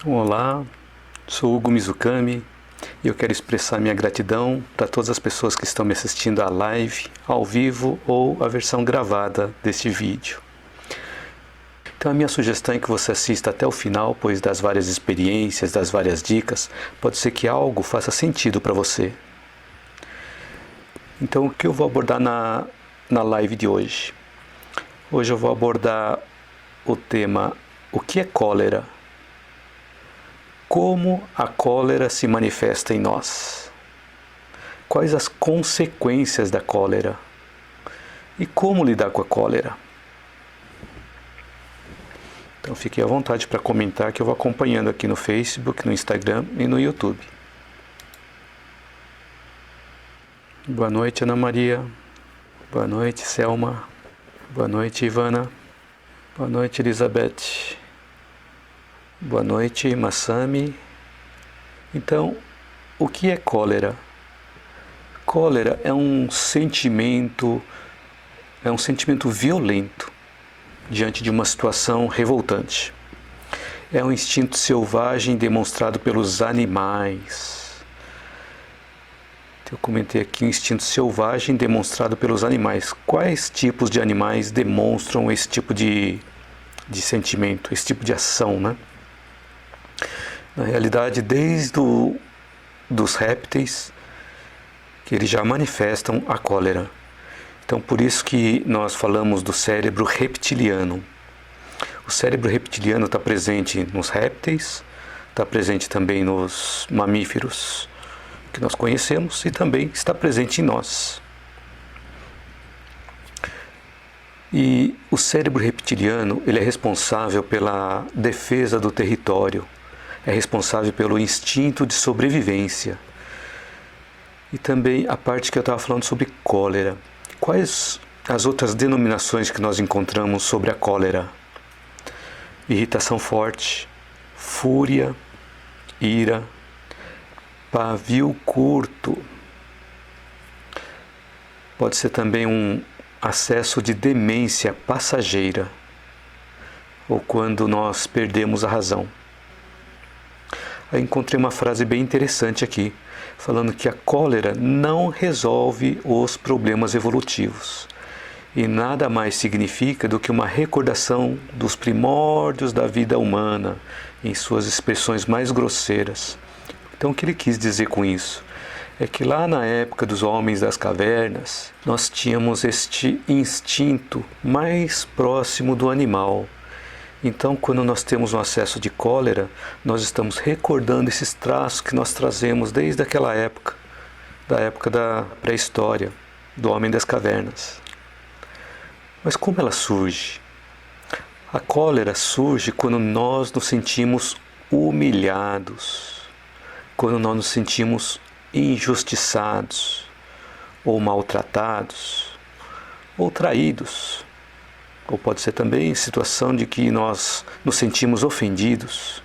Olá, sou Hugo Mizukami e eu quero expressar minha gratidão para todas as pessoas que estão me assistindo à live, ao vivo ou a versão gravada deste vídeo. Então a minha sugestão é que você assista até o final, pois das várias experiências, das várias dicas, pode ser que algo faça sentido para você. Então o que eu vou abordar na live de hoje? Hoje eu vou abordar o tema: o que é cólera? Como a cólera se manifesta em nós? Quais as consequências da cólera? E como lidar com a cólera? Então fique à vontade para comentar que eu vou acompanhando aqui no Facebook, no Instagram e no YouTube. Boa noite, Ana Maria. Boa noite, Selma. Boa noite, Ivana. Boa noite, Elizabeth. Boa noite, Masami. Então, o que é cólera? Cólera é um sentimento violento diante de uma situação revoltante. É um instinto selvagem demonstrado pelos animais. Eu comentei aqui o instinto selvagem demonstrado pelos animais. Quais tipos de animais demonstram esse tipo de sentimento, esse tipo de ação, né? Na realidade, desde dos répteis, que eles já manifestam a cólera. Então, por isso que nós falamos do cérebro reptiliano. O cérebro reptiliano está presente nos répteis, está presente também nos mamíferos que nós conhecemos e também está presente em nós. E o cérebro reptiliano, ele é responsável pela defesa do território, é responsável pelo instinto de sobrevivência. E também a parte que eu estava falando sobre cólera. Quais as outras denominações que nós encontramos sobre a cólera? Irritação forte, fúria, ira, pavio curto. Pode ser também um acesso de demência passageira, ou quando nós perdemos a razão. Eu encontrei uma frase bem interessante aqui, falando que a cólera não resolve os problemas evolutivos e nada mais significa do que uma recordação dos primórdios da vida humana em suas expressões mais grosseiras. Então o que ele quis dizer com isso? É que lá na época dos homens das cavernas, nós tínhamos este instinto mais próximo do animal. Então, quando nós temos um acesso de cólera, nós estamos recordando esses traços que nós trazemos desde aquela época, da época da pré-história, do homem das cavernas. Mas como ela surge? A cólera surge quando nós nos sentimos humilhados, quando nós nos sentimos injustiçados, ou maltratados, ou traídos. Ou pode ser também situação de que nós nos sentimos ofendidos.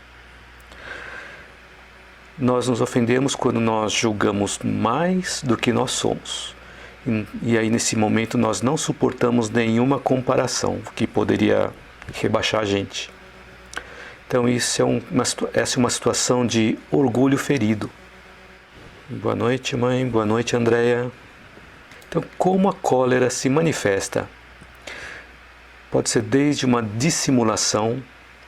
Nós nos ofendemos quando nós julgamos mais do que nós somos. E aí nesse momento nós não suportamos nenhuma comparação que poderia rebaixar a gente. Então essa é uma situação de orgulho ferido. Boa noite, mãe. Boa noite, Andréia. Então, como a cólera se manifesta? Pode ser desde uma dissimulação,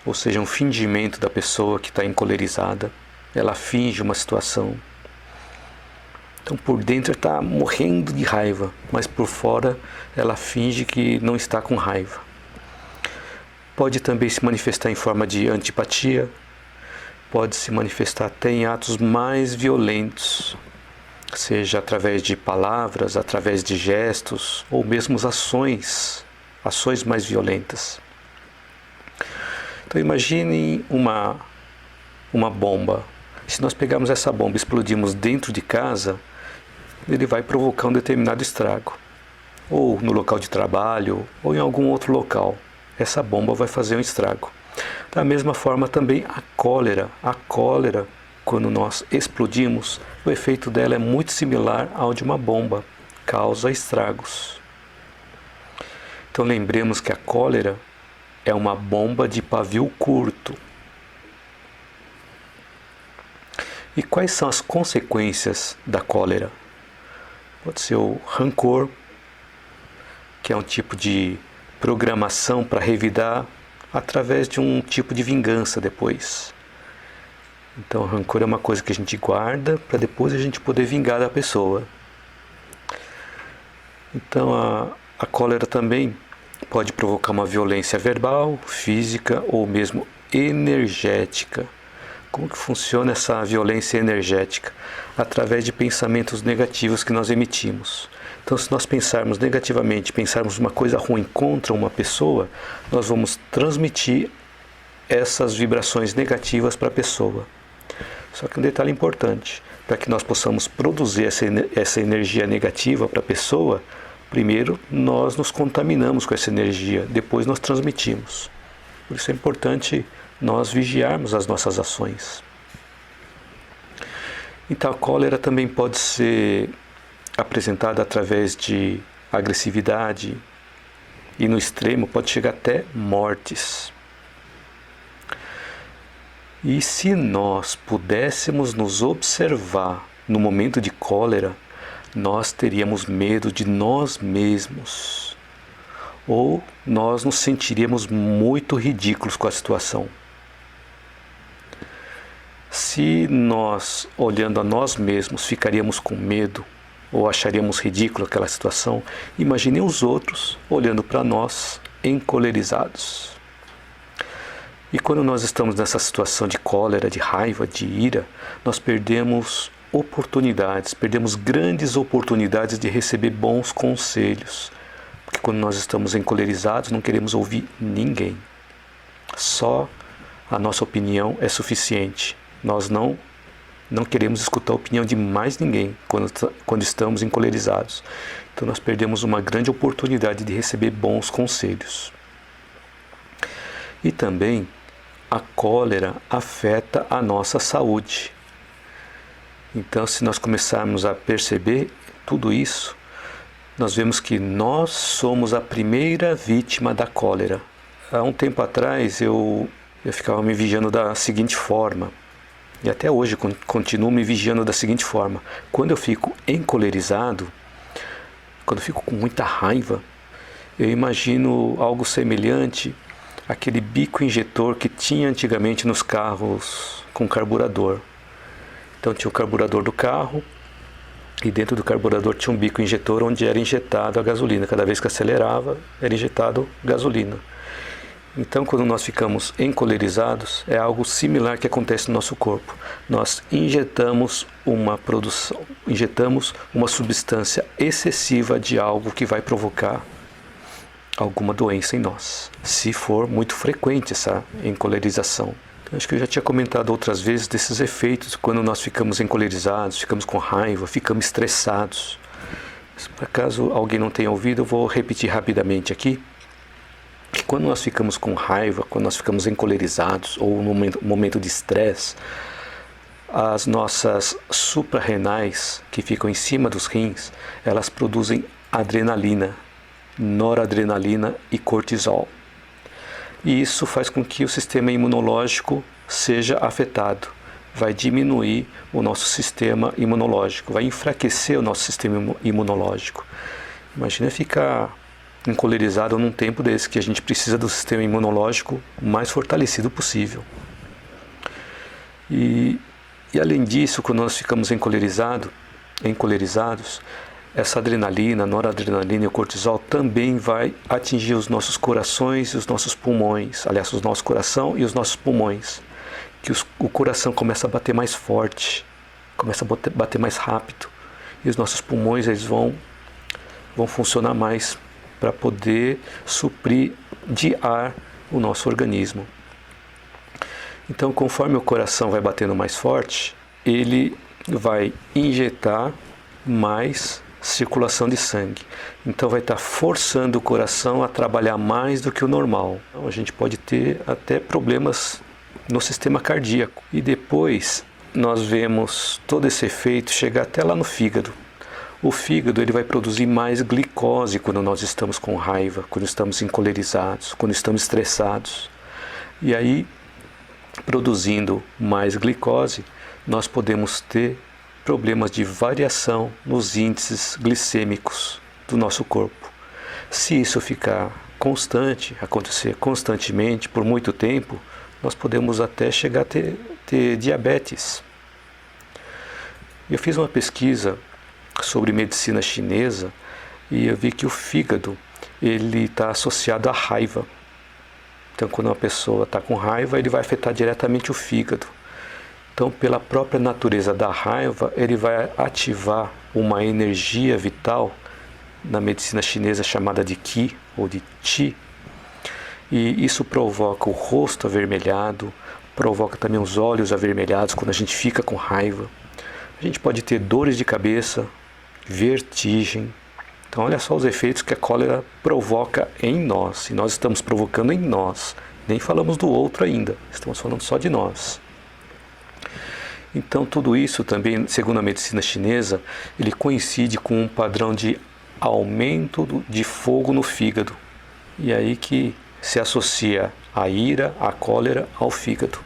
ou seja, um fingimento da pessoa que está encolerizada. Ela finge uma situação. Então, por dentro está morrendo de raiva, mas por fora ela finge que não está com raiva. Pode também se manifestar em forma de antipatia. Pode se manifestar até em atos mais violentos, seja através de palavras, através de gestos, ou mesmo ações mais violentas. Então imagine uma bomba. Se nós pegarmos essa bomba e explodirmos dentro de casa, ele vai provocar um determinado estrago. Ou no local de trabalho, ou em algum outro local. Essa bomba vai fazer um estrago. Da mesma forma também a cólera. A cólera, quando nós explodimos, o efeito dela é muito similar ao de uma bomba. Causa estragos. Então lembremos que a cólera é uma bomba de pavio curto. E quais são as consequências da cólera? Pode ser o rancor, que é um tipo de programação para revidar através de um tipo de vingança depois. Então, o rancor é uma coisa que a gente guarda para depois a gente poder vingar da pessoa. Então, a cólera também pode provocar uma violência verbal, física ou mesmo energética. Como que funciona essa violência energética? Através de pensamentos negativos que nós emitimos. Então, se nós pensarmos negativamente, pensarmos uma coisa ruim contra uma pessoa, nós vamos transmitir essas vibrações negativas para a pessoa. Só que um detalhe importante, para que nós possamos produzir essa energia negativa para a pessoa, primeiro nós nos contaminamos com essa energia, depois nós transmitimos. Por isso é importante nós vigiarmos as nossas ações. Então a cólera também pode ser apresentada através de agressividade e no extremo pode chegar até mortes. E se nós pudéssemos nos observar no momento de cólera, nós teríamos medo de nós mesmos. Ou nós nos sentiríamos muito ridículos com a situação. Se nós, olhando a nós mesmos, ficaríamos com medo ou acharíamos ridículo aquela situação, imaginem os outros olhando para nós encolerizados. E quando nós estamos nessa situação de cólera, de raiva, de ira, nós perdemos oportunidades, perdemos grandes oportunidades de receber bons conselhos. Porque quando nós estamos encolerizados, não queremos ouvir ninguém. Só a nossa opinião é suficiente. Nós não queremos escutar a opinião de mais ninguém quando estamos encolerizados. Então nós perdemos uma grande oportunidade de receber bons conselhos. E também a cólera afeta a nossa saúde. Então, se nós começarmos a perceber tudo isso, nós vemos que nós somos a primeira vítima da cólera. Há um tempo atrás eu ficava me vigiando da seguinte forma, e até hoje continuo me vigiando da seguinte forma: quando eu fico encolerizado, quando eu fico com muita raiva, eu imagino algo semelhante àquele bico injetor que tinha antigamente nos carros com carburador. Então tinha o carburador do carro e dentro do carburador tinha um bico injetor onde era injetado a gasolina. Cada vez que acelerava, era injetado gasolina. Então, quando nós ficamos encolerizados, é algo similar que acontece no nosso corpo. Nós injetamos uma substância excessiva de algo que vai provocar alguma doença em nós, se for muito frequente essa encolerização. Então, acho que eu já tinha comentado outras vezes desses efeitos quando nós ficamos encolerizados, ficamos com raiva, ficamos estressados. Se por acaso alguém não tenha ouvido, eu vou repetir rapidamente aqui. Que quando nós ficamos com raiva, quando nós ficamos encolerizados ou no momento de estresse, as nossas suprarrenais, que ficam em cima dos rins, elas produzem adrenalina, noradrenalina e cortisol. E isso faz com que o sistema imunológico seja afetado. Vai diminuir o nosso sistema imunológico, vai enfraquecer o nosso sistema imunológico. Imagina ficar encolerizado num tempo desse que a gente precisa do sistema imunológico o mais fortalecido possível. E além disso, quando nós ficamos encolerizados, essa adrenalina, noradrenalina e o cortisol também vai atingir os nossos corações e os nossos pulmões. Aliás, o nosso coração e os nossos pulmões. Que o coração começa a bater mais forte, começa a bater mais rápido. E os nossos pulmões eles vão funcionar mais para poder suprir de ar o nosso organismo. Então, conforme o coração vai batendo mais forte, ele vai injetar mais circulação de sangue. Então vai estar forçando o coração a trabalhar mais do que o normal. Então, a gente pode ter até problemas no sistema cardíaco. E depois nós vemos todo esse efeito chegar até lá no fígado. O fígado ele vai produzir mais glicose quando nós estamos com raiva, quando estamos encolerizados, quando estamos estressados. E aí produzindo mais glicose, nós podemos ter problemas de variação nos índices glicêmicos do nosso corpo. Se isso ficar constante, acontecer constantemente por muito tempo, nós podemos até chegar a ter diabetes. Eu fiz uma pesquisa sobre medicina chinesa e eu vi que o fígado ele está associado à raiva. Então, quando uma pessoa está com raiva, ele vai afetar diretamente o fígado. Então, pela própria natureza da raiva, ele vai ativar uma energia vital, na medicina chinesa chamada de Qi ou de Qi. E isso provoca o rosto avermelhado, provoca também os olhos avermelhados quando a gente fica com raiva. A gente pode ter dores de cabeça, vertigem. Então olha só os efeitos que a cólera provoca em nós. E nós estamos provocando em nós. Nem falamos do outro ainda. Estamos falando só de nós. Então tudo isso também, segundo a medicina chinesa, ele coincide com um padrão de aumento de fogo no fígado. E aí que se associa a ira, a cólera ao fígado.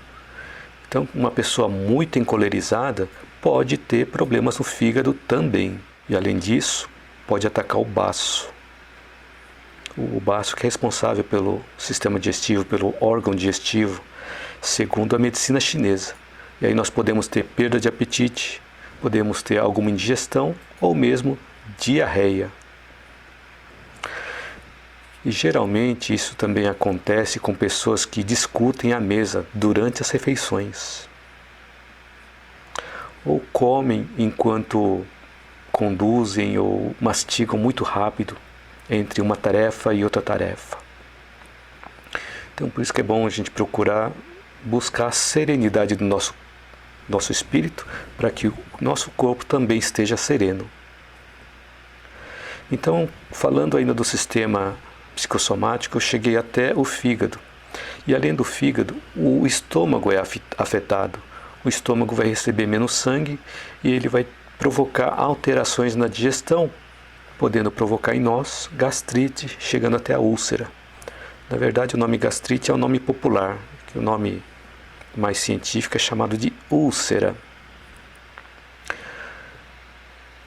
Então uma pessoa muito encolerizada pode ter problemas no fígado também. E além disso, pode atacar o baço. O baço que é responsável pelo sistema digestivo, pelo órgão digestivo, segundo a medicina chinesa. E aí nós podemos ter perda de apetite, podemos ter alguma indigestão ou mesmo diarreia. E geralmente isso também acontece com pessoas que discutem à mesa durante as refeições. Ou comem enquanto conduzem ou mastigam muito rápido entre uma tarefa e outra tarefa. Então por isso que é bom a gente procurar buscar a serenidade do nosso espírito para que o nosso corpo também esteja sereno. Então, falando ainda do sistema psicossomático, eu cheguei até o fígado. E além do fígado, o estômago é afetado. O estômago vai receber menos sangue e ele vai provocar alterações na digestão, podendo provocar em nós gastrite, chegando até a úlcera. Na verdade, o nome gastrite é o nome popular, que o nome mais científico é chamado de úlcera.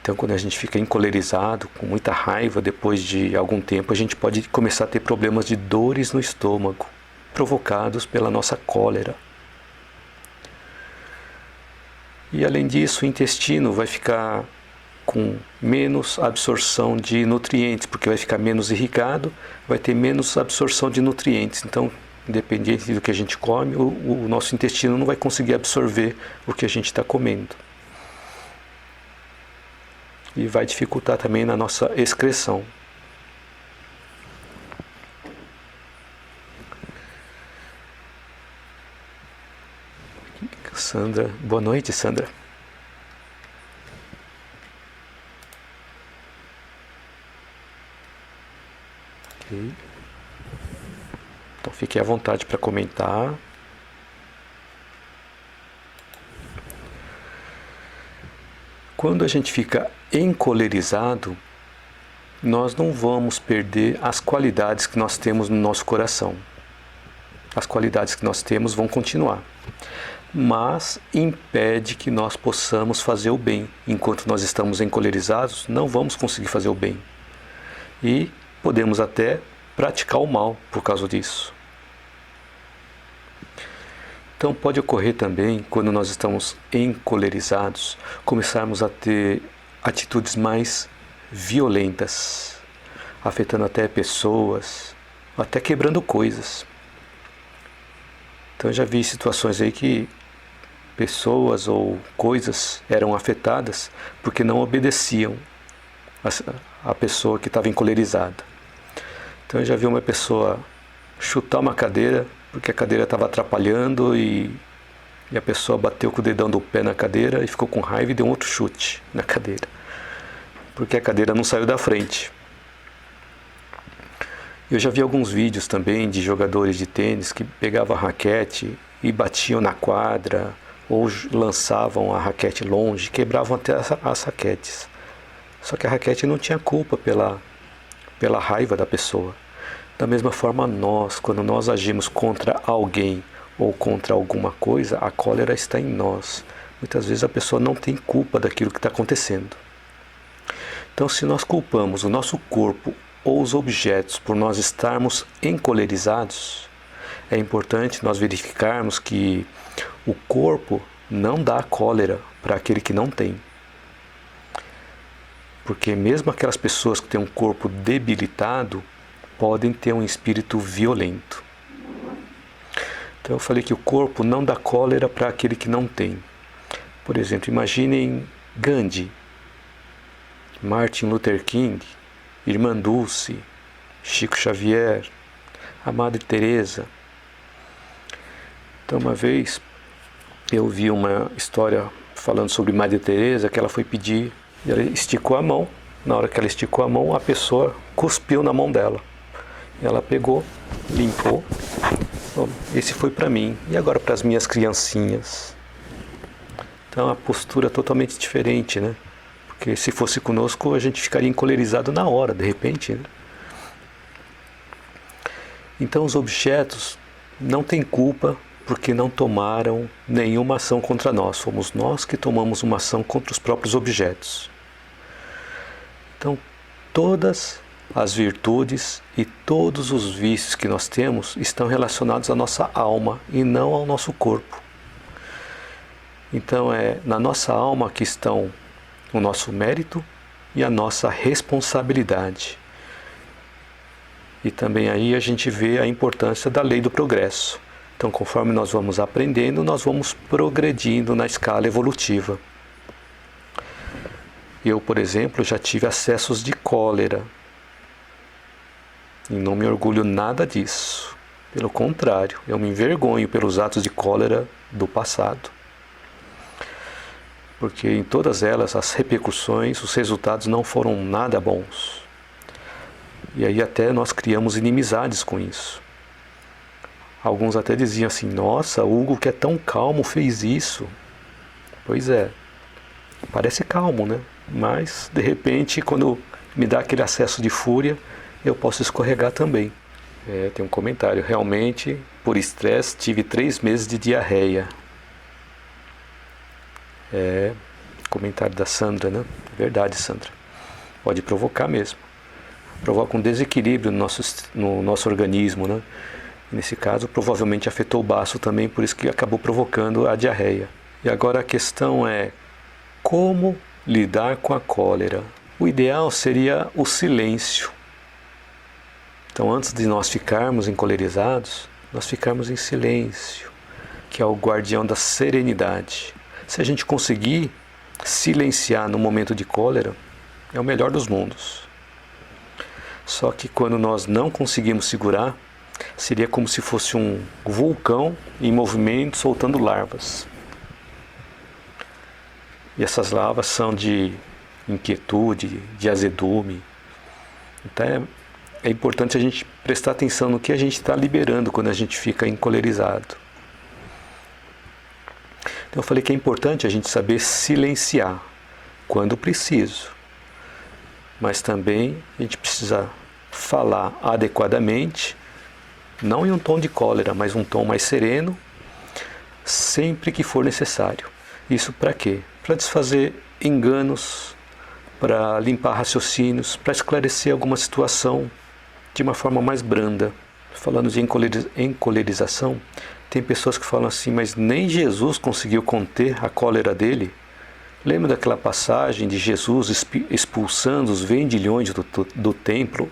Então, quando a gente fica encolerizado, com muita raiva, depois de algum tempo, a gente pode começar a ter problemas de dores no estômago, provocados pela nossa cólera. E além disso, o intestino vai ficar com menos absorção de nutrientes, porque vai ficar menos irrigado, vai ter menos absorção de nutrientes. Então, independente do que a gente come, o nosso intestino não vai conseguir absorver o que a gente está comendo. E vai dificultar também na nossa excreção. Sandra, boa noite, Sandra. Ok. Então fique à vontade para comentar. Quando a gente fica encolerizado, nós não vamos perder as qualidades que nós temos no nosso coração. As qualidades que nós temos vão continuar, mas impede que nós possamos fazer o bem. Enquanto nós estamos encolerizados, não vamos conseguir fazer o bem. E podemos até praticar o mal por causa disso. Então pode ocorrer também, quando nós estamos encolerizados, começarmos a ter atitudes mais violentas, afetando até pessoas, até quebrando coisas. Então eu já vi situações aí que pessoas ou coisas eram afetadas porque não obedeciam a pessoa que estava encolerizada. Então eu já vi uma pessoa chutar uma cadeira porque a cadeira estava atrapalhando e a pessoa bateu com o dedão do pé na cadeira e ficou com raiva e deu um outro chute na cadeira, porque a cadeira não saiu da frente. Eu já vi alguns vídeos também de jogadores de tênis que pegavam a raquete e batiam na quadra ou lançavam a raquete longe, quebravam até as raquetes. Só que a raquete não tinha culpa pela raiva da pessoa. Da mesma forma nós, quando nós agimos contra alguém ou contra alguma coisa, a cólera está em nós. Muitas vezes a pessoa não tem culpa daquilo que está acontecendo. Então, se nós culpamos o nosso corpo ou os objetos por nós estarmos encolerizados, é importante nós verificarmos que o corpo não dá cólera para aquele que não tem. Porque mesmo aquelas pessoas que têm um corpo debilitado, podem ter um espírito violento. Então eu falei que o corpo não dá cólera para aquele que não tem. Por exemplo, imaginem Gandhi, Martin Luther King, Irmã Dulce, Chico Xavier, a Madre Teresa. Então uma vez eu vi uma história falando sobre Madre Teresa, que ela foi pedir, e ela esticou a mão. Na hora que ela esticou a mão, a pessoa cuspiu na mão dela. Ela pegou, limpou. Bom, esse foi para mim. E agora para as minhas criancinhas? Então a postura é totalmente diferente, né? Porque se fosse conosco, a gente ficaria encolerizado na hora, de repente, né? Então os objetos não têm culpa porque não tomaram nenhuma ação contra nós. Fomos nós que tomamos uma ação contra os próprios objetos. Então, todas as virtudes e todos os vícios que nós temos estão relacionados à nossa alma e não ao nosso corpo. Então, é na nossa alma que estão o nosso mérito e a nossa responsabilidade. E também aí a gente vê a importância da lei do progresso. Então, conforme nós vamos aprendendo, nós vamos progredindo na escala evolutiva. Eu, por exemplo, já tive acessos de cólera. E não me orgulho nada disso. Pelo contrário, eu me envergonho pelos atos de cólera do passado. Porque em todas elas, as repercussões, os resultados não foram nada bons. E aí até nós criamos inimizades com isso. Alguns até diziam assim, nossa, Hugo que é tão calmo fez isso. Pois é, parece calmo, né? Mas, de repente, quando me dá aquele acesso de fúria, eu posso escorregar também. Tem um comentário, realmente, por estresse, tive 3 meses de diarreia. Comentário da Sandra, né? Verdade, Sandra. Pode provocar mesmo. Provoca um desequilíbrio no nosso organismo, né? Nesse caso, provavelmente afetou o baço também, por isso que acabou provocando a diarreia. E agora a questão é, como lidar com a cólera? O ideal seria o silêncio. Então, antes de nós ficarmos encolerizados, nós ficarmos em silêncio, que é o guardião da serenidade. Se a gente conseguir silenciar no momento de cólera, é o melhor dos mundos. Só que quando nós não conseguimos segurar, seria como se fosse um vulcão em movimento, soltando larvas. E essas larvas são de inquietude, de azedume. Então é importante a gente prestar atenção no que a gente está liberando quando a gente fica encolerizado. Então eu falei que é importante a gente saber silenciar quando preciso. Mas também a gente precisa falar adequadamente, não em um tom de cólera, mas um tom mais sereno, sempre que for necessário. Isso para quê? Para desfazer enganos, para limpar raciocínios, para esclarecer alguma situação de uma forma mais branda. Falando de encolerização, tem pessoas que falam assim, mas nem Jesus conseguiu conter a cólera dele. Lembra daquela passagem de Jesus expulsando os vendilhões do templo?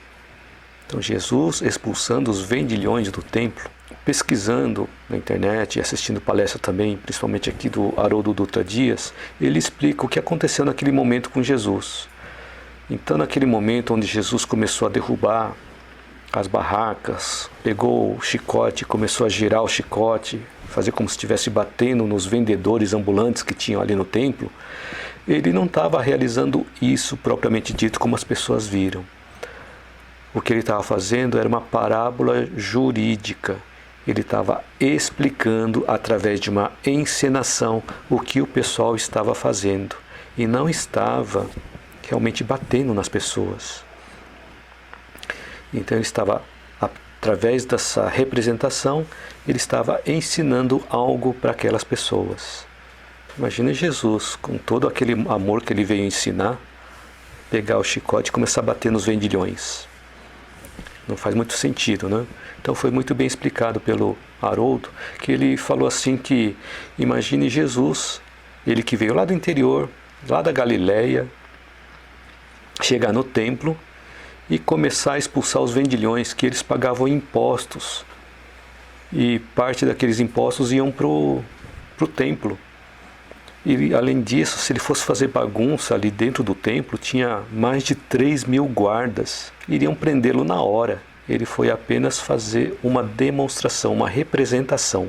Então Jesus expulsando os vendilhões do templo. Pesquisando na internet e assistindo palestra também, principalmente aqui do Haroldo Dutra Dias, ele explica o que aconteceu naquele momento com Jesus. Então naquele momento onde Jesus começou a derrubar as barracas, pegou o chicote, começou a girar o chicote, fazer como se estivesse batendo nos vendedores ambulantes que tinham ali no templo, ele não estava realizando isso propriamente dito como as pessoas viram. O que ele estava fazendo era uma parábola jurídica. Ele estava explicando através de uma encenação o que o pessoal estava fazendo e não estava realmente batendo nas pessoas. Então ele estava através dessa representação, ele estava ensinando algo para aquelas pessoas. Imagina Jesus, com todo aquele amor que ele veio ensinar, pegar o chicote e começar a bater nos vendilhões. Não faz muito sentido, né? Então foi muito bem explicado pelo Haroldo, que ele falou assim que, imagine Jesus, ele que veio lá do interior, lá da Galileia, chegar no templo e começar a expulsar os vendilhões, que eles pagavam impostos. E parte daqueles impostos iam para o templo. E além disso, se ele fosse fazer bagunça ali dentro do templo, tinha mais de 3.000 guardas. Iriam prendê-lo na hora. Ele foi apenas fazer uma demonstração, uma representação.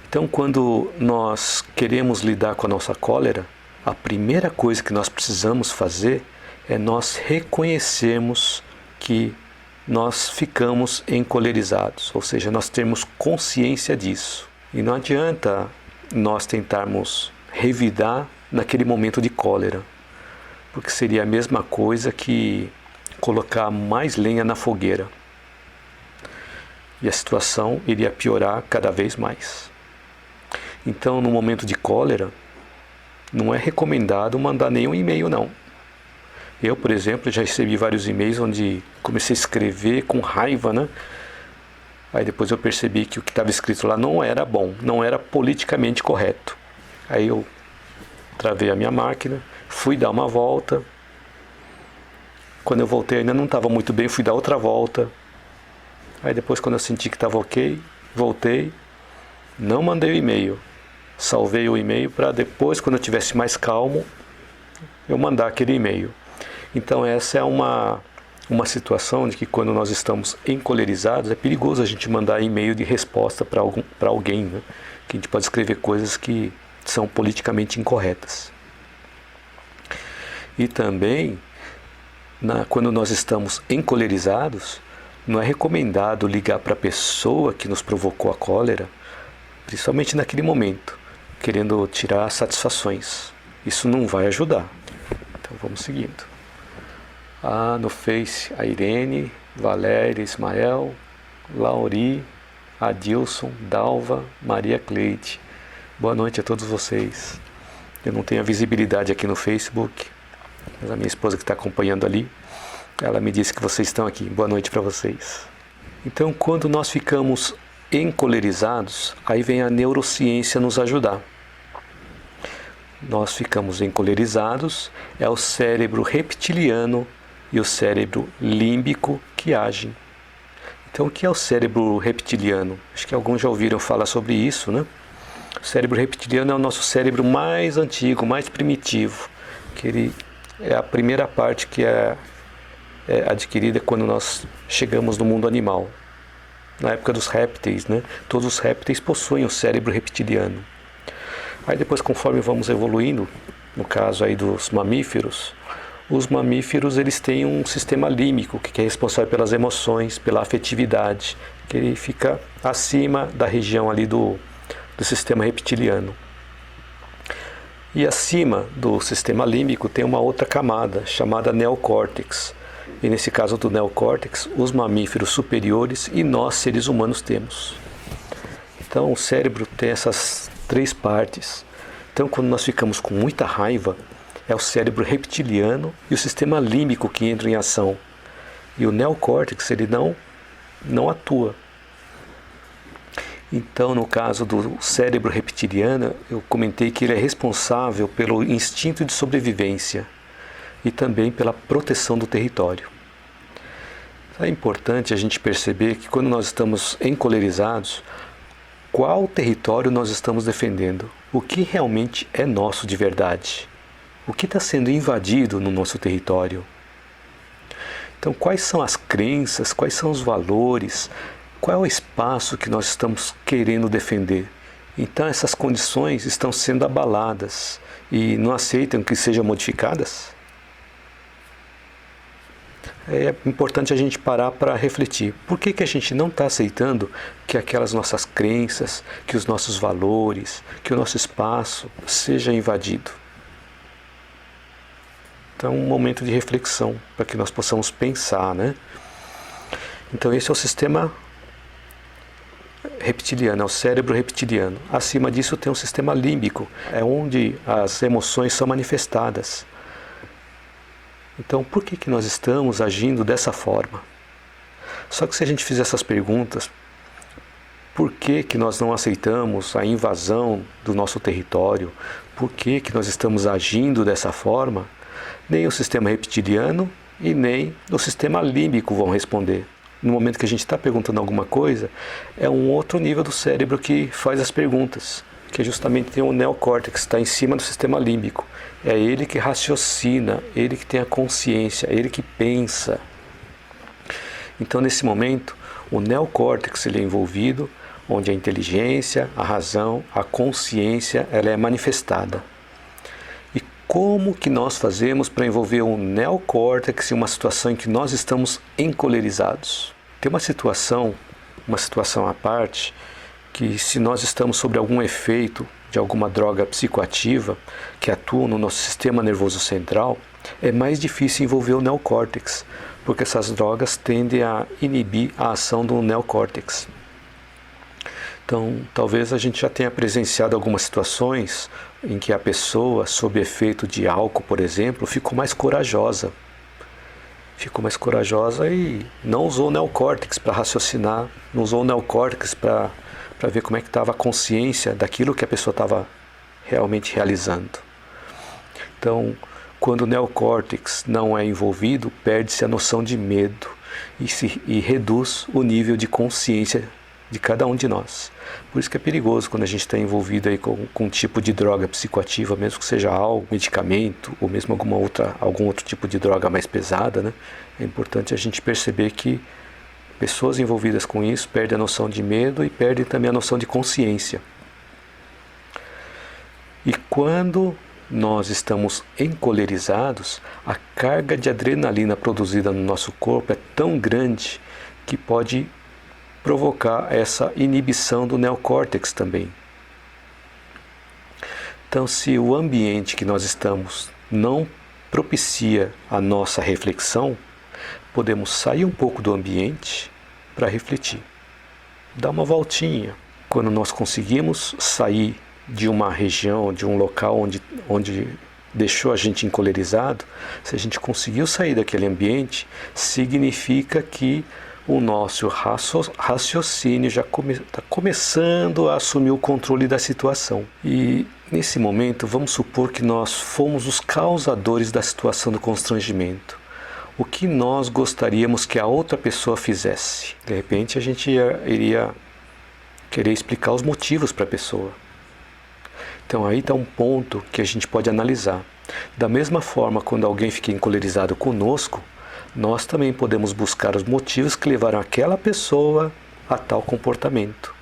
Então, quando nós queremos lidar com a nossa cólera, a primeira coisa que nós precisamos fazer é nós reconhecermos que nós ficamos encolerizados, ou seja, nós termos consciência disso. E não adianta nós tentarmos revidar naquele momento de cólera, porque seria a mesma coisa que colocar mais lenha na fogueira. E a situação iria piorar cada vez mais. Então, no momento de cólera, não é recomendado mandar nenhum e-mail, não. Eu, por exemplo, já recebi vários e-mails onde comecei a escrever com raiva, né? Aí depois eu percebi que o que estava escrito lá não era bom, não era politicamente correto. Aí eu travei a minha máquina, fui dar uma volta. Quando eu voltei ainda não estava muito bem, fui dar outra volta. Aí depois, quando eu senti que estava ok, voltei, não mandei o e-mail. Salvei o e-mail para depois, quando eu estivesse mais calmo, eu mandar aquele e-mail. Então essa é uma situação de que quando nós estamos encolerizados, é perigoso a gente mandar e-mail de resposta para alguém, né? Que a gente pode escrever coisas que são politicamente incorretas. E também, quando nós estamos encolerizados, não é recomendado ligar para a pessoa que nos provocou a cólera, principalmente naquele momento, querendo tirar satisfações. Isso não vai ajudar. Então vamos seguindo. No Face, a Irene, Valéria, Ismael, Lauri, Adilson, Dalva, Maria Cleide. Boa noite a todos vocês. Eu não tenho a visibilidade aqui no Facebook, mas a minha esposa que está acompanhando ali, ela me disse que vocês estão aqui. Boa noite para vocês. Então, quando nós ficamos encolerizados, aí vem a neurociência nos ajudar. Nós ficamos encolerizados, é o cérebro reptiliano e o cérebro límbico que agem. Então, o que é o cérebro reptiliano? Acho que alguns já ouviram falar sobre isso, né? O cérebro reptiliano é o nosso cérebro mais antigo, mais primitivo, que ele é a primeira parte que é adquirida quando nós chegamos no mundo animal. Na época dos répteis, né? Todos os répteis possuem o cérebro reptiliano. Aí depois, conforme vamos evoluindo, no caso aí dos mamíferos, os mamíferos eles têm um sistema límbico, que é responsável pelas emoções, pela afetividade, que ele fica acima da região ali do sistema reptiliano. E acima do sistema límbico tem uma outra camada, chamada neocórtex. E nesse caso do neocórtex, os mamíferos superiores e nós, seres humanos, temos. Então o cérebro tem essas 3 partes. Então quando nós ficamos com muita raiva, é o cérebro reptiliano e o sistema límbico que entram em ação. E o neocórtex, ele não atua. Então, no caso do cérebro reptiliano, eu comentei que ele é responsável pelo instinto de sobrevivência e também pela proteção do território. É importante a gente perceber que quando nós estamos encolerizados, qual território nós estamos defendendo? O que realmente é nosso de verdade? O que está sendo invadido no nosso território? Então, quais são as crenças, quais são os valores, qual é o espaço que nós estamos querendo defender? Então, essas condições estão sendo abaladas e não aceitam que sejam modificadas? É importante a gente parar para refletir. Por que a gente não está aceitando que aquelas nossas crenças, que os nossos valores, que o nosso espaço seja invadido? Então, um momento de reflexão para que nós possamos pensar, né? Então, esse é o sistema reptiliano, é o cérebro reptiliano. Acima disso tem um sistema límbico, é onde as emoções são manifestadas. Então, por que nós estamos agindo dessa forma? Só que se a gente fizer essas perguntas, por que nós não aceitamos a invasão do nosso território? Por que nós estamos agindo dessa forma? Nem o sistema reptiliano e nem o sistema límbico vão responder. No momento que a gente está perguntando alguma coisa, é um outro nível do cérebro que faz as perguntas, que justamente tem o neocórtex, está em cima do sistema límbico. É ele que raciocina, ele que tem a consciência, ele que pensa. Então, nesse momento, o neocórtex ele é envolvido, onde a inteligência, a razão, a consciência, ela é manifestada. E como que nós fazemos para envolver o neocórtex em uma situação em que nós estamos encolerizados? Tem uma situação à parte, que se nós estamos sob algum efeito de alguma droga psicoativa que atua no nosso sistema nervoso central, é mais difícil envolver o neocórtex, porque essas drogas tendem a inibir a ação do neocórtex. Então, talvez a gente já tenha presenciado algumas situações em que a pessoa, sob efeito de álcool, por exemplo, ficou mais corajosa. Ficou mais corajosa e não usou o neocórtex para raciocinar, não usou o neocórtex para ver como é que estava a consciência daquilo que a pessoa estava realmente realizando. Então, quando o neocórtex não é envolvido, perde-se a noção de medo e reduz o nível de consciência de cada um de nós. Por isso que é perigoso quando a gente está envolvido aí com um tipo de droga psicoativa, mesmo que seja álcool, medicamento, ou mesmo algum outro tipo de droga mais pesada, né? É importante a gente perceber que pessoas envolvidas com isso perdem a noção de medo e perdem também a noção de consciência. E quando nós estamos encolerizados, a carga de adrenalina produzida no nosso corpo é tão grande que pode provocar essa inibição do neocórtex também. Então, se o ambiente que nós estamos não propicia a nossa reflexão, podemos sair um pouco do ambiente para refletir. Dar uma voltinha. Quando nós conseguimos sair de uma região, de um local onde deixou a gente encolerizado, se a gente conseguiu sair daquele ambiente, significa que o nosso raciocínio já está começando a assumir o controle da situação. E nesse momento, vamos supor que nós fomos os causadores da situação do constrangimento. O que nós gostaríamos que a outra pessoa fizesse? De repente, a gente iria querer explicar os motivos para a pessoa. Então aí está um ponto que a gente pode analisar. Da mesma forma, quando alguém fica encolerizado conosco, nós também podemos buscar os motivos que levaram aquela pessoa a tal comportamento.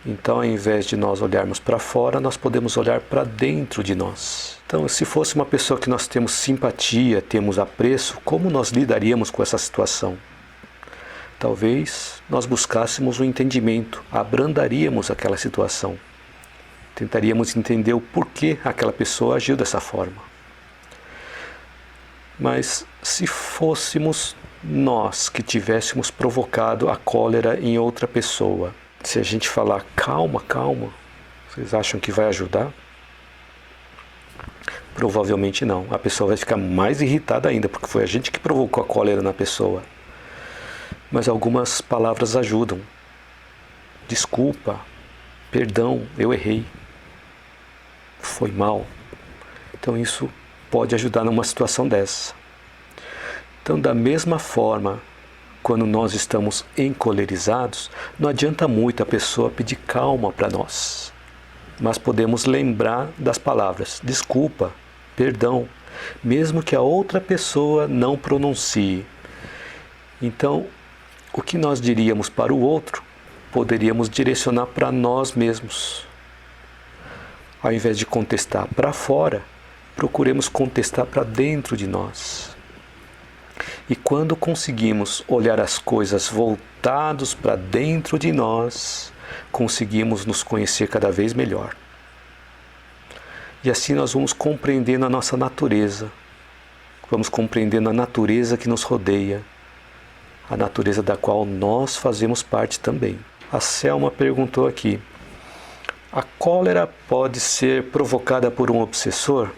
Então, ao invés de nós olharmos para fora, nós podemos olhar para dentro de nós. Então, se fosse uma pessoa que nós temos simpatia, temos apreço, como nós lidaríamos com essa situação? Talvez nós buscássemos o entendimento, abrandaríamos aquela situação. Tentaríamos entender o porquê aquela pessoa agiu dessa forma. Mas se fôssemos nós que tivéssemos provocado a cólera em outra pessoa, se a gente falar calma, calma, vocês acham que vai ajudar? Provavelmente não. A pessoa vai ficar mais irritada ainda, porque foi a gente que provocou a cólera na pessoa. Mas algumas palavras ajudam. Desculpa, perdão, eu errei, foi mal. Então isso pode ajudar numa situação dessa. Então, da mesma forma, quando nós estamos encolerizados, não adianta muito a pessoa pedir calma para nós. Mas podemos lembrar das palavras desculpa, perdão, mesmo que a outra pessoa não pronuncie. Então, o que nós diríamos para o outro, poderíamos direcionar para nós mesmos. Ao invés de contestar para fora, procuremos contestar para dentro de nós. E quando conseguimos olhar as coisas voltados para dentro de nós, conseguimos nos conhecer cada vez melhor. E assim nós vamos compreendendo a nossa natureza, vamos compreendendo a natureza que nos rodeia, a natureza da qual nós fazemos parte também. A Selma perguntou aqui: a cólera pode ser provocada por um obsessor?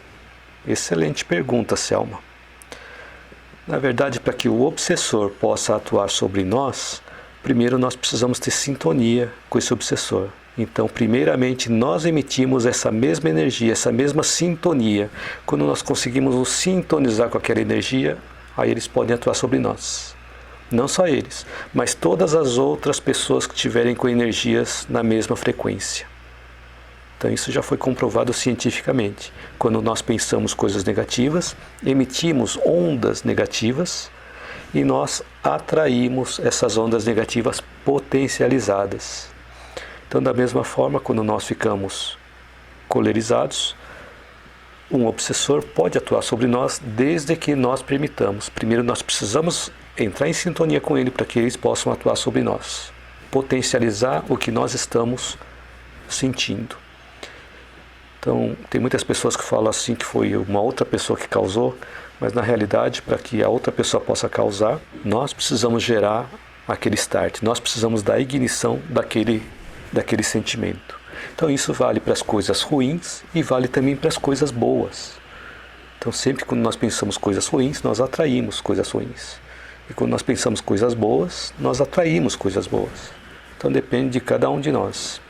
Excelente pergunta, Selma. Na verdade, para que o obsessor possa atuar sobre nós, primeiro nós precisamos ter sintonia com esse obsessor. Então, primeiramente, nós emitimos essa mesma energia, essa mesma sintonia. Quando nós conseguimos nos sintonizar com aquela energia, aí eles podem atuar sobre nós. Não só eles, mas todas as outras pessoas que estiverem com energias na mesma frequência. Então isso já foi comprovado cientificamente. Quando nós pensamos coisas negativas, emitimos ondas negativas e nós atraímos essas ondas negativas potencializadas. Então, da mesma forma, quando nós ficamos colerizados, um obsessor pode atuar sobre nós desde que nós permitamos. Primeiro nós precisamos entrar em sintonia com ele para que eles possam atuar sobre nós, potencializar o que nós estamos sentindo. Então, tem muitas pessoas que falam assim que foi uma outra pessoa que causou, mas na realidade, para que a outra pessoa possa causar, nós precisamos gerar aquele start, nós precisamos da ignição daquele sentimento. Então isso vale para as coisas ruins e vale também para as coisas boas. Então sempre quando nós pensamos coisas ruins, nós atraímos coisas ruins. E quando nós pensamos coisas boas, nós atraímos coisas boas. Então depende de cada um de nós.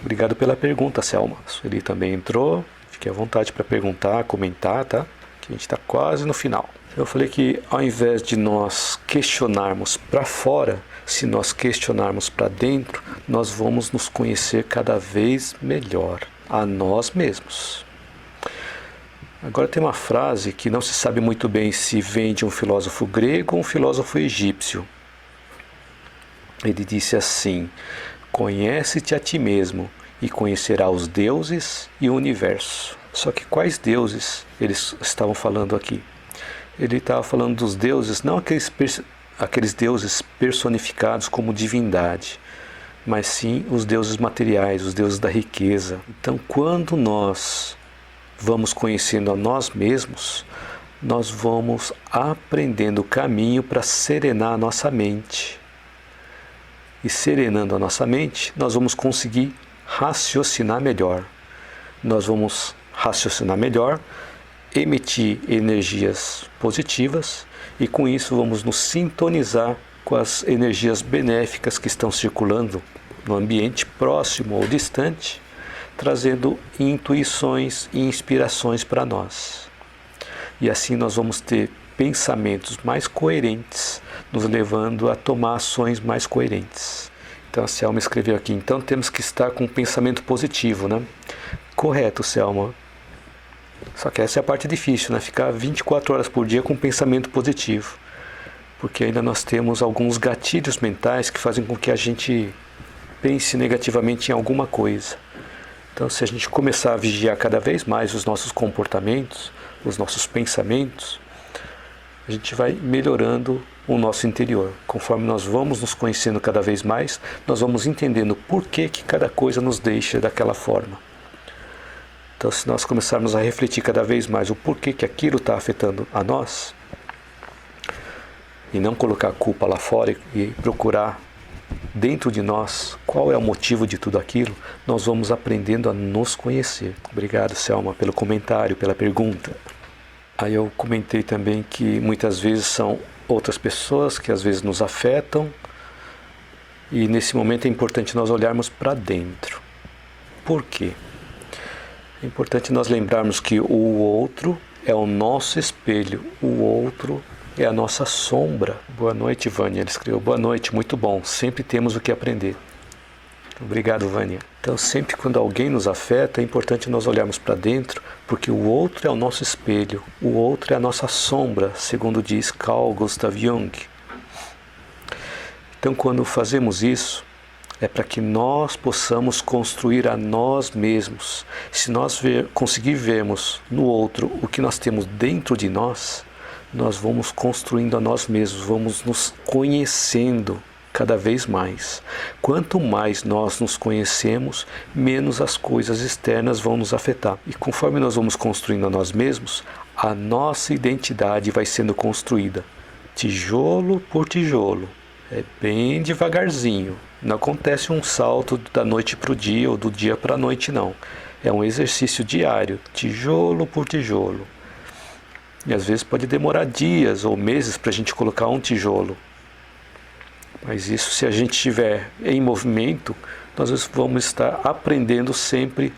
Obrigado pela pergunta, Selma. A Sueli também entrou. Fique à vontade para perguntar, comentar, tá? Que a gente está quase no final. Eu falei que ao invés de nós questionarmos para fora, se nós questionarmos para dentro, nós vamos nos conhecer cada vez melhor, a nós mesmos. Agora tem uma frase que não se sabe muito bem se vem de um filósofo grego ou um filósofo egípcio. Ele disse assim: conhece-te a ti mesmo e conhecerá os deuses e o universo. Só que quais deuses eles estavam falando aqui? Ele estava falando dos deuses, não aqueles deuses personificados como divindade, mas sim os deuses materiais, os deuses da riqueza. Então, quando nós vamos conhecendo a nós mesmos, nós vamos aprendendo o caminho para serenar a nossa mente. E serenando a nossa mente, nós vamos conseguir raciocinar melhor. Nós vamos raciocinar melhor, emitir energias positivas e com isso vamos nos sintonizar com as energias benéficas que estão circulando no ambiente próximo ou distante, trazendo intuições e inspirações para nós. E assim nós vamos ter pensamentos mais coerentes, nos levando a tomar ações mais coerentes. Então a Selma escreveu aqui: então temos que estar com um pensamento positivo, né? Correto, Selma. Só que essa é a parte difícil, né? Ficar 24 horas por dia com um pensamento positivo. Porque ainda nós temos alguns gatilhos mentais que fazem com que a gente pense negativamente em alguma coisa. Então, se a gente começar a vigiar cada vez mais os nossos comportamentos, os nossos pensamentos, a gente vai melhorando o nosso interior. Conforme nós vamos nos conhecendo cada vez mais, nós vamos entendendo por que cada coisa nos deixa daquela forma. Então, se nós começarmos a refletir cada vez mais o porquê que aquilo está afetando a nós, e não colocar a culpa lá fora e procurar dentro de nós qual é o motivo de tudo aquilo, nós vamos aprendendo a nos conhecer. Obrigado, Selma, pelo comentário, pela pergunta. Aí eu comentei também que muitas vezes são outras pessoas que às vezes nos afetam, e nesse momento é importante nós olharmos para dentro. Por quê? É importante nós lembrarmos que o outro é o nosso espelho, o outro é a nossa sombra. Boa noite, Vânia. Ele escreveu: boa noite, muito bom, sempre temos o que aprender. Obrigado, Vânia. Então, sempre quando alguém nos afeta, é importante nós olharmos para dentro, porque o outro é o nosso espelho, o outro é a nossa sombra, segundo diz Carl Gustav Jung. Então, quando fazemos isso, é para que nós possamos construir a nós mesmos. Se nós conseguir vermos no outro o que nós temos dentro de nós, nós vamos construindo a nós mesmos, vamos nos conhecendo cada vez mais. Quanto mais nós nos conhecemos, menos as coisas externas vão nos afetar. E conforme nós vamos construindo a nós mesmos, a nossa identidade vai sendo construída, tijolo por tijolo. É bem devagarzinho. Não acontece um salto da noite para o dia ou do dia para a noite, não. É um exercício diário, tijolo por tijolo. E às vezes pode demorar dias ou meses para a gente colocar um tijolo. Mas isso, se a gente estiver em movimento, nós vamos estar aprendendo sempre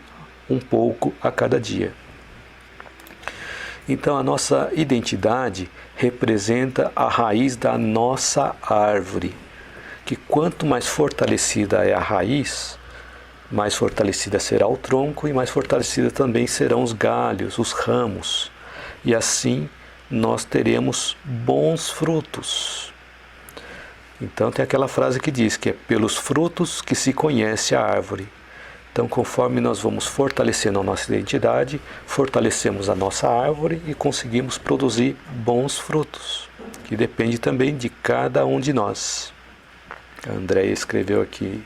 um pouco a cada dia. Então a nossa identidade representa a raiz da nossa árvore, que quanto mais fortalecida é a raiz, mais fortalecida será o tronco e mais fortalecida também serão os galhos, os ramos. E assim nós teremos bons frutos. Então tem aquela frase que diz que é pelos frutos que se conhece a árvore. Então, conforme nós vamos fortalecendo a nossa identidade, fortalecemos a nossa árvore e conseguimos produzir bons frutos, que depende também de cada um de nós. A Andréia escreveu aqui: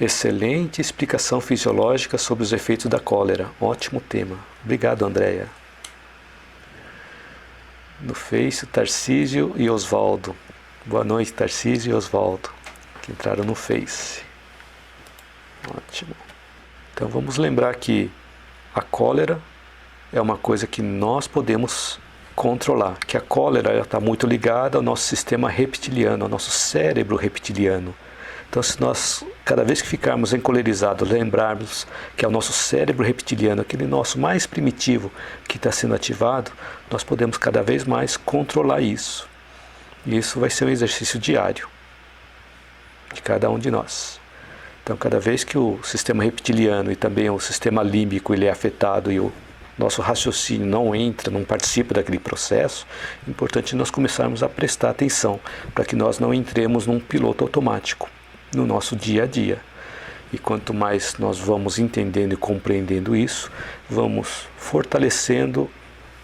excelente explicação fisiológica sobre os efeitos da cólera. Ótimo tema. Obrigado, Andréia. No Face, Tarcísio e Osvaldo. Boa noite, Tarcísio e Osvaldo, que entraram no Face. Ótimo. Então vamos lembrar que a cólera é uma coisa que nós podemos controlar, que a cólera está muito ligada ao nosso sistema reptiliano, ao nosso cérebro reptiliano. Então, se nós, cada vez que ficarmos encolerizados, lembrarmos que é o nosso cérebro reptiliano, aquele nosso mais primitivo que está sendo ativado, nós podemos cada vez mais controlar isso. E isso vai ser um exercício diário de cada um de nós. Então, cada vez que o sistema reptiliano e também o sistema límbico ele é afetado e o nosso raciocínio não entra, não participa daquele processo, é importante nós começarmos a prestar atenção para que nós não entremos num piloto automático no nosso dia a dia. E quanto mais nós vamos entendendo e compreendendo isso, vamos fortalecendo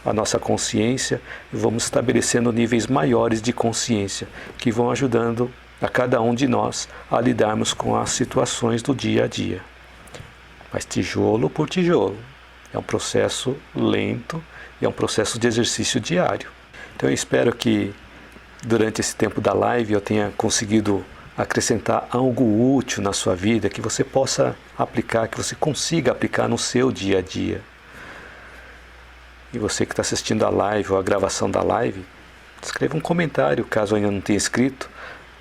a nossa consciência e vamos estabelecendo níveis maiores de consciência que vão ajudando a cada um de nós a lidarmos com as situações do dia a dia. Mas tijolo por tijolo. É um processo lento e é um processo de exercício diário. Então eu espero que durante esse tempo da live eu tenha conseguido acrescentar algo útil na sua vida, que você possa aplicar, que você consiga aplicar no seu dia a dia. E você que está assistindo a live ou a gravação da live, escreva um comentário, caso ainda não tenha escrito,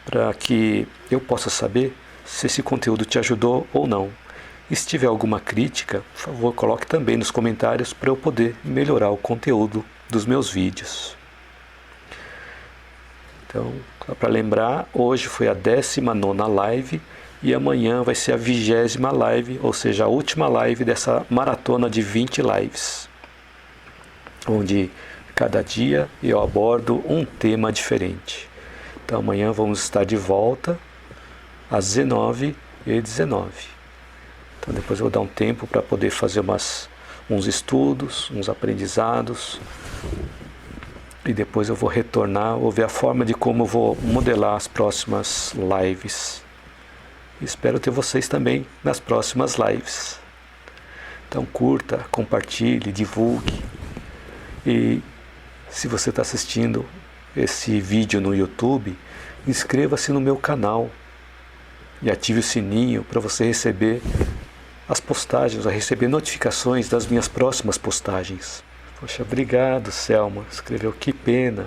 para que eu possa saber se esse conteúdo te ajudou ou não. E se tiver alguma crítica, por favor, coloque também nos comentários para eu poder melhorar o conteúdo dos meus vídeos. Então, para lembrar, hoje foi a 19ª live e amanhã vai ser a 20ª live, ou seja, a última live dessa maratona de 20 lives, onde cada dia eu abordo um tema diferente. Então amanhã vamos estar de volta às 19h19. Então depois eu vou dar um tempo para poder fazer uns estudos, uns aprendizados. E depois eu vou retornar, vou ver a forma de como eu vou modelar as próximas lives. Espero ter vocês também nas próximas lives. Então curta, compartilhe, divulgue. E se você está assistindo esse vídeo no YouTube, inscreva-se no meu canal e ative o sininho para você receber as postagens, receber notificações das minhas próximas postagens. Poxa, obrigado, Selma. Escreveu, que pena.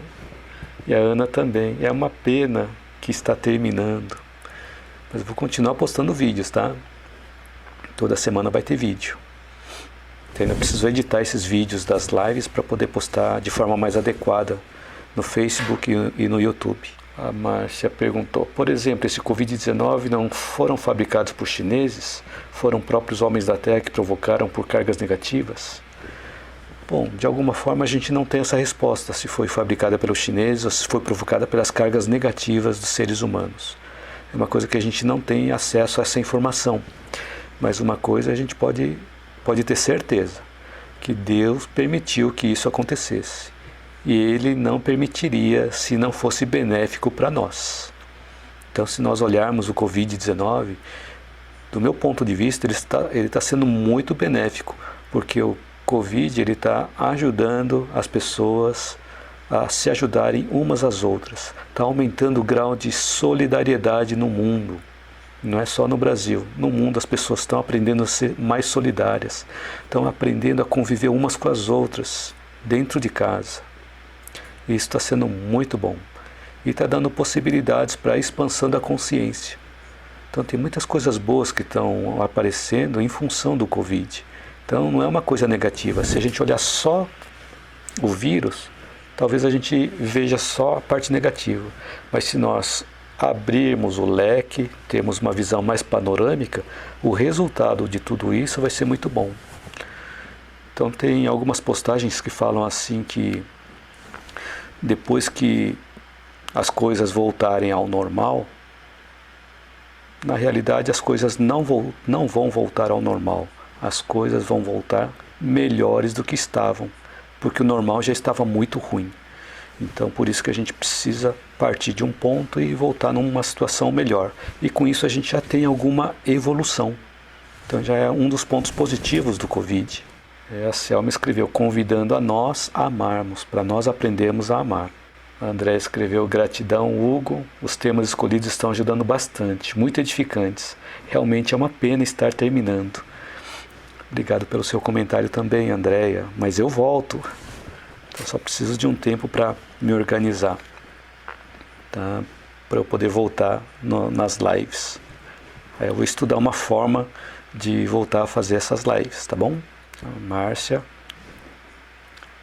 E a Ana também. É uma pena que está terminando. Mas eu vou continuar postando vídeos, tá? Toda semana vai ter vídeo. Então eu preciso editar esses vídeos das lives para poder postar de forma mais adequada no Facebook e no YouTube. A Márcia perguntou, por exemplo, esse Covid-19 não foram fabricados por chineses? Foram próprios homens da Terra que provocaram por cargas negativas? Bom, de alguma forma a gente não tem essa resposta, se foi fabricada pelos chineses ou se foi provocada pelas cargas negativas dos seres humanos. É uma coisa que a gente não tem acesso a essa informação. Mas uma coisa a gente pode ter certeza, que Deus permitiu que isso acontecesse. E Ele não permitiria se não fosse benéfico para nós. Então, se nós olharmos o Covid-19, do meu ponto de vista, ele está sendo muito benéfico, porque o Covid está ajudando as pessoas a se ajudarem umas às outras. Está aumentando o grau de solidariedade no mundo. Não é só no Brasil. No mundo as pessoas estão aprendendo a ser mais solidárias. Estão aprendendo a conviver umas com as outras, dentro de casa. E isso está sendo muito bom. E está dando possibilidades para a expansão da consciência. Então tem muitas coisas boas que estão aparecendo em função do Covid. Então não é uma coisa negativa. Se a gente olhar só o vírus, talvez a gente veja só a parte negativa. Mas se nós abrirmos o leque, termos uma visão mais panorâmica, o resultado de tudo isso vai ser muito bom. Então tem algumas postagens que falam assim que depois que as coisas voltarem ao normal, na realidade as coisas não vão voltar ao normal. As coisas vão voltar melhores do que estavam, porque o normal já estava muito ruim. Então por isso que a gente precisa partir de um ponto e voltar numa situação melhor. E com isso a gente já tem alguma evolução. Então já é um dos pontos positivos do Covid. A Selma escreveu, convidando a nós a amarmos, para nós aprendermos a amar. A André escreveu, gratidão, Hugo, os temas escolhidos estão ajudando bastante, muito edificantes. Realmente é uma pena estar terminando. Obrigado pelo seu comentário também, Andréia, mas eu volto. Eu só preciso de um tempo para me organizar, tá? Para eu poder voltar nas lives. Aí eu vou estudar uma forma de voltar a fazer essas lives, tá bom? Márcia,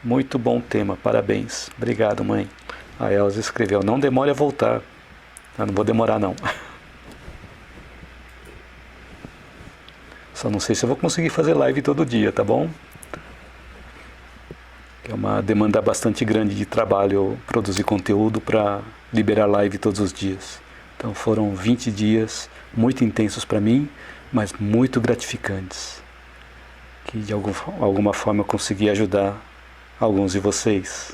muito bom tema, parabéns. Obrigado, mãe. A Elza escreveu, não demore a voltar. Eu não vou demorar, não. Só não sei se eu vou conseguir fazer live todo dia, tá bom? É uma demanda bastante grande de trabalho produzir conteúdo para liberar live todos os dias. Então foram 20 dias muito intensos para mim, mas muito gratificantes. Que de alguma forma eu consegui ajudar alguns de vocês.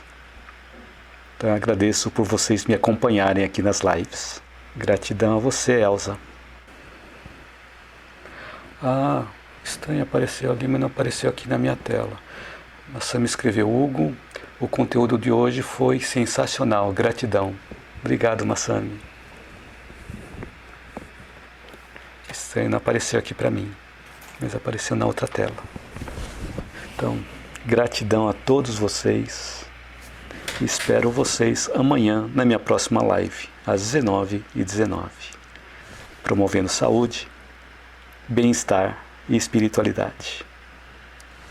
Então eu agradeço por vocês me acompanharem aqui nas lives. Gratidão a você, Elza. Ah, estranho, apareceu ali, mas não apareceu aqui na minha tela. A Sam escreveu, Hugo, o conteúdo de hoje foi sensacional, gratidão. Obrigado, Massami. Estranho, não apareceu aqui para mim, mas apareceu na outra tela. Então, gratidão a todos vocês. Espero vocês amanhã na minha próxima live, às 19h19. Promovendo saúde, bem-estar e espiritualidade.